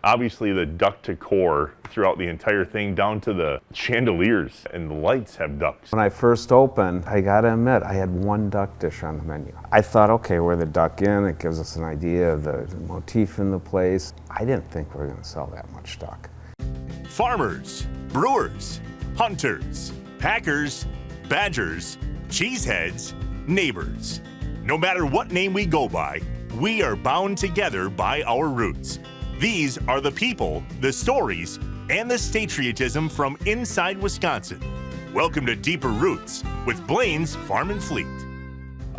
Obviously the duck decor throughout the entire thing, down to the chandeliers and the lights have ducks. When I first opened, I gotta admit, I had one duck dish on the menu. I thought, okay, we're the duck inn, it gives us an idea of the motif in the place. I didn't think we were gonna sell that much duck. Farmers, brewers, hunters, packers, badgers, cheeseheads, neighbors. No matter what name we go by, we are bound together by our roots. These are the people, the stories, and the patriotism from inside Wisconsin. Welcome to Deeper Roots with Blain's Farm and Fleet.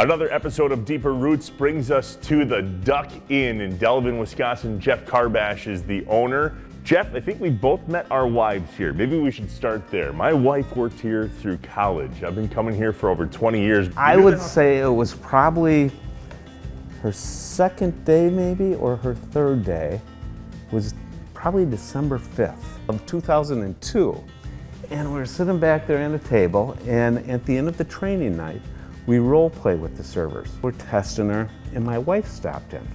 Another episode of Deeper Roots brings us to the Duck Inn in Delavan, Wisconsin. Jeff Carbash is the owner. Jeff, I think we both met our wives here. Maybe we should start there. My wife worked here through college. I've been coming here for over 20 years. I would say it was probably her second day maybe, or her third day. It was probably December 5th of 2002. And we were sitting back there at a table, and at the end of the training night, we role play with the servers. We're testing her, and my wife stopped in.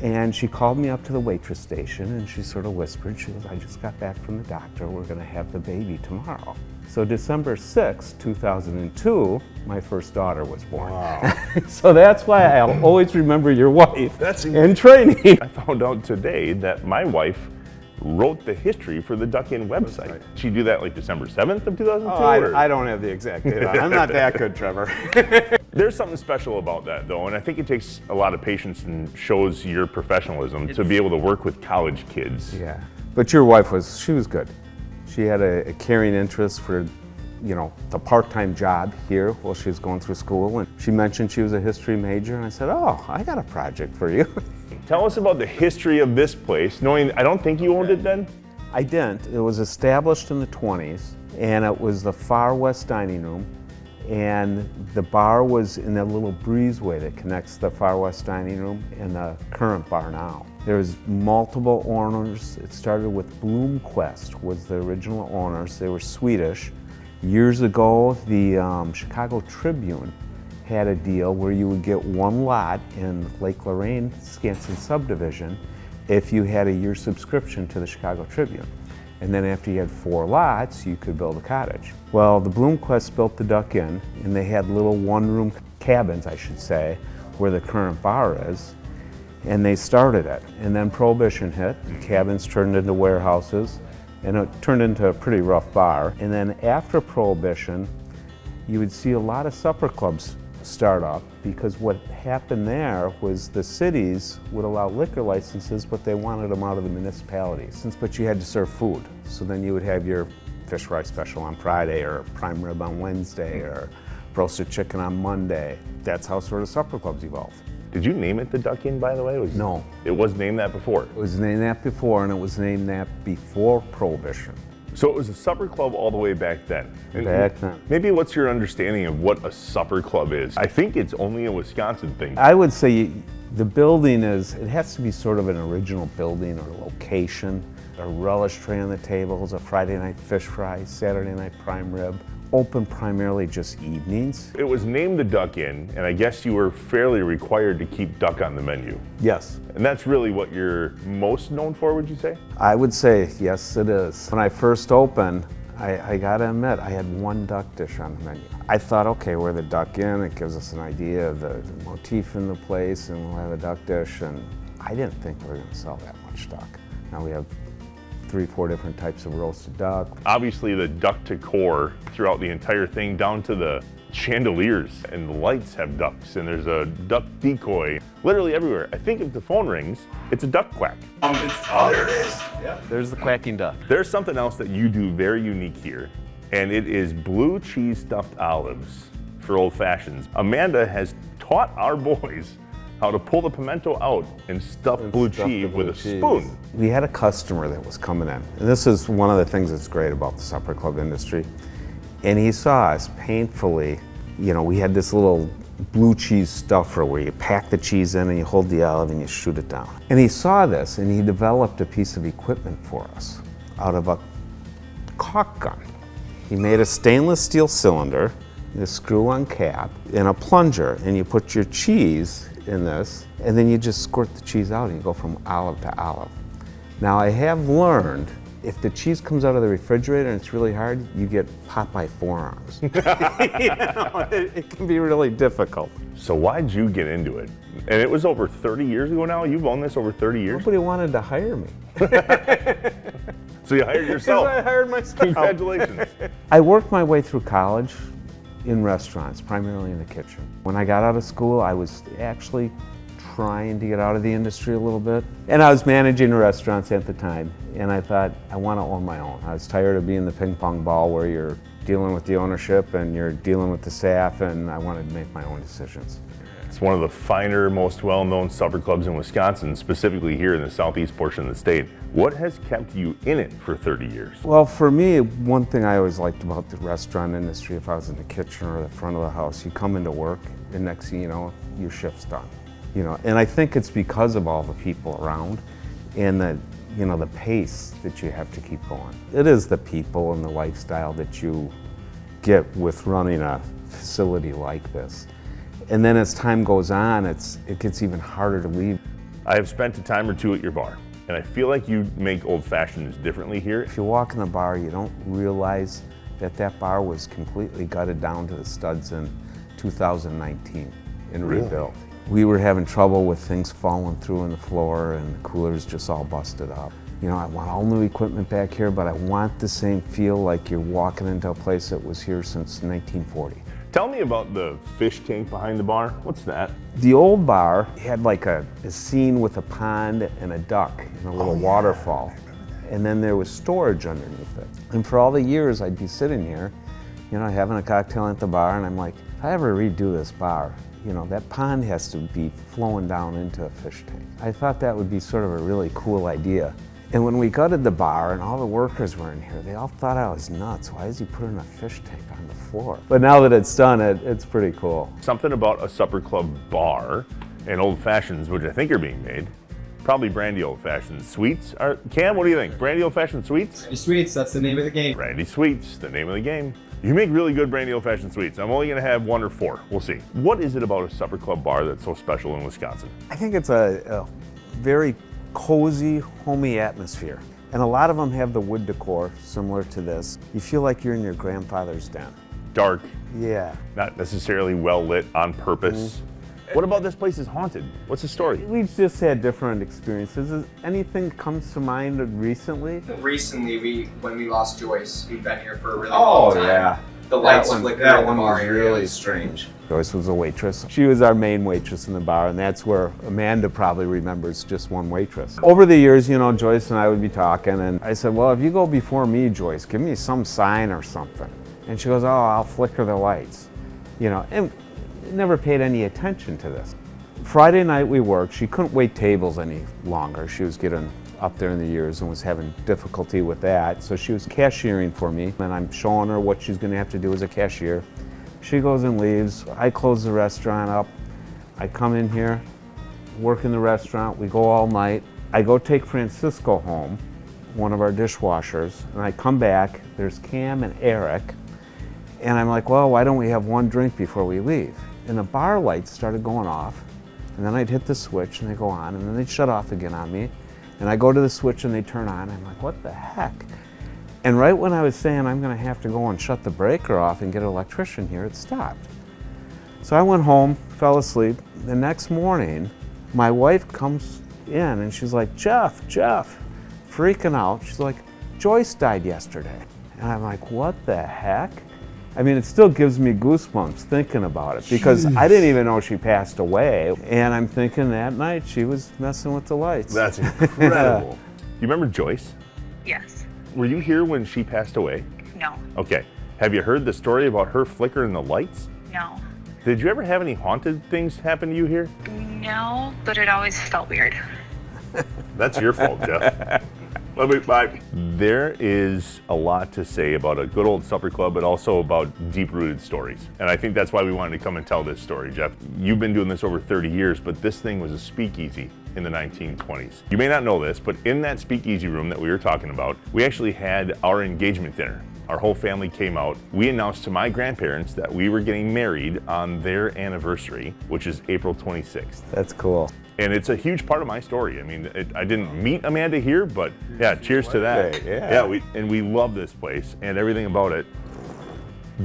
And she called me up to the waitress station, and she sort of whispered, she goes, I just got back from the doctor, we're gonna have the baby tomorrow. So December 6th, 2002, my first daughter was born. Wow. So that's why I'll always remember your wife in training. I found out today that my wife wrote the history for the Duck Inn website. Right. She do that like December 7th of 2002? Oh, I don't have the exact date on. I'm not that good, Trevor. There's something special about that though, and I think it takes a lot of patience and shows your professionalism to be able to work with college kids. Yeah, but your wife she was good. She had a caring interest for, you know, the part-time job here while she was going through school, and she mentioned she was a history major, and I said, oh, I got a project for you. Tell us about the history of this place, knowing I don't think you owned it then? I didn't. It was established in the 20s, and it was the far west dining room, and the bar was in that little breezeway that connects the far west dining room and the current bar now. There was multiple owners. It started with Bloomquist was the original owners. They were Swedish. Years ago, the Chicago Tribune had a deal where you would get one lot in Lake Lorraine Skansen subdivision if you had a year subscription to the Chicago Tribune. And then after you had 4 lots, you could build a cottage. Well, the Bloomquist built the Duck Inn, and they had little one-room cabins, I should say, where the current bar is, and they started it. And then Prohibition hit, the cabins turned into warehouses, and it turned into a pretty rough bar. And then after Prohibition, you would see a lot of supper clubs start up, because what happened there was the cities would allow liquor licenses, but they wanted them out of the municipalities. But you had to serve food. So then you would have your fish fry special on Friday, or prime rib on Wednesday, or roasted chicken on Monday. That's how sort of supper clubs evolved. Did you name it the Duck Inn, by the way? No. It was named that before? It was named that before, and it was named that before Prohibition. So it was a supper club all the way back then. Back then. Maybe what's your understanding of what a supper club is? I think it's only a Wisconsin thing. I would say the building it has to be sort of an original building or location. A relish tray on the tables, a Friday night fish fry, Saturday night prime rib. Open primarily just evenings. It was named the Duck Inn, and I guess you were fairly required to keep duck on the menu. Yes. And that's really what you're most known for, would you say? I would say, yes, it is. When I first opened, I gotta admit, I had one duck dish on the menu. I thought, okay, we're the Duck Inn, it gives us an idea of the motif in the place, and we'll have a duck dish, and I didn't think we were gonna sell that much duck. Now we have 3-4 different types of roasted duck. Obviously the duck decor throughout the entire thing, down to the chandeliers and the lights have ducks, and there's a duck decoy literally everywhere. I think if the phone rings, it's a duck quack. There it is. Yeah. There's the quacking duck. There's something else that you do very unique here, and it is blue cheese stuffed olives for old fashions. Amanda has taught our boys how to pull the pimento out and stuff blue cheese with a spoon. We had a customer that was coming in, and this is one of the things that's great about the supper club industry. And he saw us painfully, you know, we had this little blue cheese stuffer where you pack the cheese in and you hold the olive and you shoot it down. And he saw this and he developed a piece of equipment for us out of a caulk gun. He made a stainless steel cylinder, a screw-on cap, and a plunger, and you put your cheese in this, and then you just squirt the cheese out and you go from olive to olive. Now I have learned if the cheese comes out of the refrigerator and it's really hard, you get Popeye forearms. It can be really difficult. So why'd you get into it? And it was over 30 years ago now? You've owned this over 30 years? Nobody wanted to hire me. So you hired yourself? I hired myself. Congratulations. I worked my way through college in restaurants, primarily in the kitchen. When I got out of school, I was actually trying to get out of the industry a little bit. And I was managing restaurants at the time, and I thought, I want to own my own. I was tired of being the ping pong ball where you're dealing with the ownership and you're dealing with the staff, and I wanted to make my own decisions. It's one of the finer, most well-known supper clubs in Wisconsin, specifically here in the southeast portion of the state. What has kept you in it for 30 years? Well, for me, one thing I always liked about the restaurant industry, if I was in the kitchen or the front of the house, you come into work, and next thing you know, your shift's done. And I think it's because of all the people around and the pace that you have to keep going. It is the people and the lifestyle that you get with running a facility like this. And then as time goes on, it gets even harder to leave. I have spent a time or two at your bar, and I feel like you make old fashions differently here. If you walk in the bar, you don't realize that bar was completely gutted down to the studs in 2019 and rebuilt. We were having trouble with things falling through in the floor and the coolers just all busted up. I want all new equipment back here, but I want the same feel like you're walking into a place that was here since 1940. Tell me about the fish tank behind the bar. What's that? The old bar had like a scene with a pond and a duck and a little waterfall. And then there was storage underneath it. And for all the years I'd be sitting here, having a cocktail at the bar, and I'm like, if I ever redo this bar, that pond has to be flowing down into a fish tank. I thought that would be sort of a really cool idea. And when we gutted the bar and all the workers were in here, they all thought I was nuts. Why is he putting a fish tank on the floor? But now that it's done, it's pretty cool. Something about a supper club bar and old fashions, which I think are being made. Probably brandy old fashions. Sweets are, Cam, what do you think? Brandy old fashioned sweets? Brandy sweets, that's the name of the game. Brandy sweets, the name of the game. You make really good brandy old fashioned sweets. I'm only gonna have 1 or 4, we'll see. What is it about a supper club bar that's so special in Wisconsin? I think it's a very cozy, homey atmosphere. And a lot of them have the wood decor similar to this. You feel like you're in your grandfather's den. Dark, Yeah. not necessarily well lit on purpose. What about this place is haunted? What's the story? We've just had different experiences. Is anything comes to mind recently? Recently, when we lost Joyce, we've been here for a really long time. Yeah. The lights flickered in the bar area. really strange. Joyce was a waitress. She was our main waitress in the bar, and that's where Amanda probably remembers just one waitress. Over the years, Joyce and I would be talking, and I said, well, if you go before me, Joyce, give me some sign or something. And she goes, oh, I'll flicker the lights. And never paid any attention to this. Friday night we worked. She couldn't wait tables any longer. She was getting up there in the years and was having difficulty with that. So she was cashiering for me, and I'm showing her what she's gonna have to do as a cashier. She goes and leaves. I close the restaurant up. I come in here, work in the restaurant. We go all night. I go take Francisco home, one of our dishwashers, and I come back. There's Cam and Eric, and I'm like, well, why don't we have one drink before we leave? And the bar lights started going off, and then I'd hit the switch and they go on, and then they'd shut off again on me. And I go to the switch and they turn on. I'm like, what the heck? And right when I was saying I'm gonna have to go and shut the breaker off and get an electrician here, it stopped. So I went home, fell asleep. The next morning, my wife comes in and she's like, Jeff, freaking out. She's like, Joyce died yesterday. And I'm like, what the heck? I mean, it still gives me goosebumps thinking about it because I didn't even know she passed away. And I'm thinking that night she was messing with the lights. That's incredible. You remember Joyce? Yes. Were you here when she passed away? No. Okay. Have you heard the story about her flickering the lights? No. Did you ever have any haunted things happen to you here? No, but it always felt weird. That's your fault, Jeff. Bye. There is a lot to say about a good old supper club, but also about deep-rooted stories. And I think that's why we wanted to come and tell this story, Jeff. You've been doing this over 30 years, but this thing was a speakeasy in the 1920s. You may not know this, but in that speakeasy room that we were talking about, we actually had our engagement dinner. Our whole family came out. We announced to my grandparents that we were getting married on their anniversary, which is April 26th. That's cool. And it's a huge part of my story. I mean, I didn't meet Amanda here, but yeah, cheers to that. Hey, yeah. We love this place and everything about it.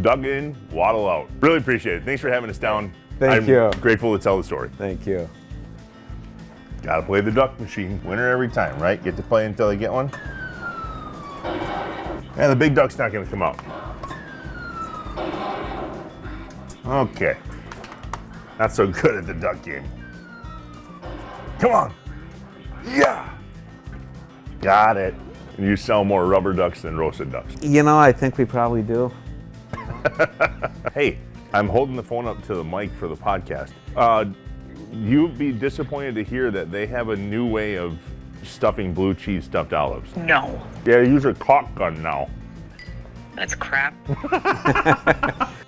Dug in, waddle out. Really appreciate it. Thanks for having us down. Thank you. I'm grateful to tell the story. Thank you. Gotta play the duck machine. Winner every time, right? Get to play until you get one. And the big duck's not gonna come out. Okay. Not so good at the duck game. Come on. Yeah. Got it. And you sell more rubber ducks than roasted ducks. You know, I think we probably do. Hey, I'm holding the phone up to the mic for the podcast. You'd be disappointed to hear that they have a new way of stuffing blue cheese stuffed olives. No. Yeah, they use a caulk gun now. That's crap.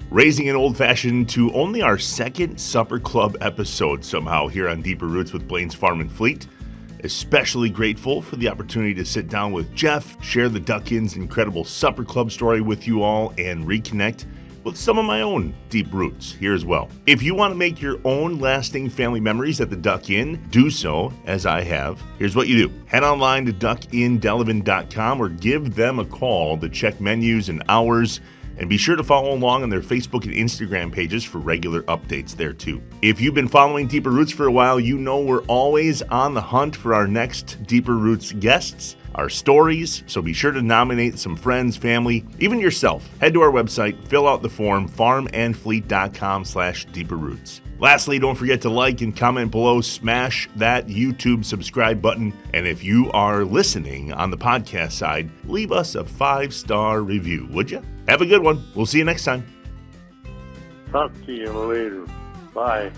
Raising an old fashioned to only our second Supper Club episode somehow here on Deeper Roots with Blain's Farm and Fleet. Especially grateful for the opportunity to sit down with Jeff, share the Duck Inn's incredible Supper Club story with you all, and reconnect with some of my own deep roots here as well. If you want to make your own lasting family memories at the Duck Inn, do so as I have. Here's what you do. Head online to duckindelavan.com or give them a call to check menus and hours. And be sure to follow along on their Facebook and Instagram pages for regular updates there too. If you've been following Deeper Roots for a while, you know we're always on the hunt for our next Deeper Roots guests, our stories, so be sure to nominate some friends, family, even yourself. Head to our website, fill out the form, farmandfleet.com/deeperroots. Lastly, don't forget to like and comment below, smash that YouTube subscribe button, and if you are listening on the podcast side, leave us a 5-star review, would you? Have a good one. We'll see you next time. Talk to you later. Bye.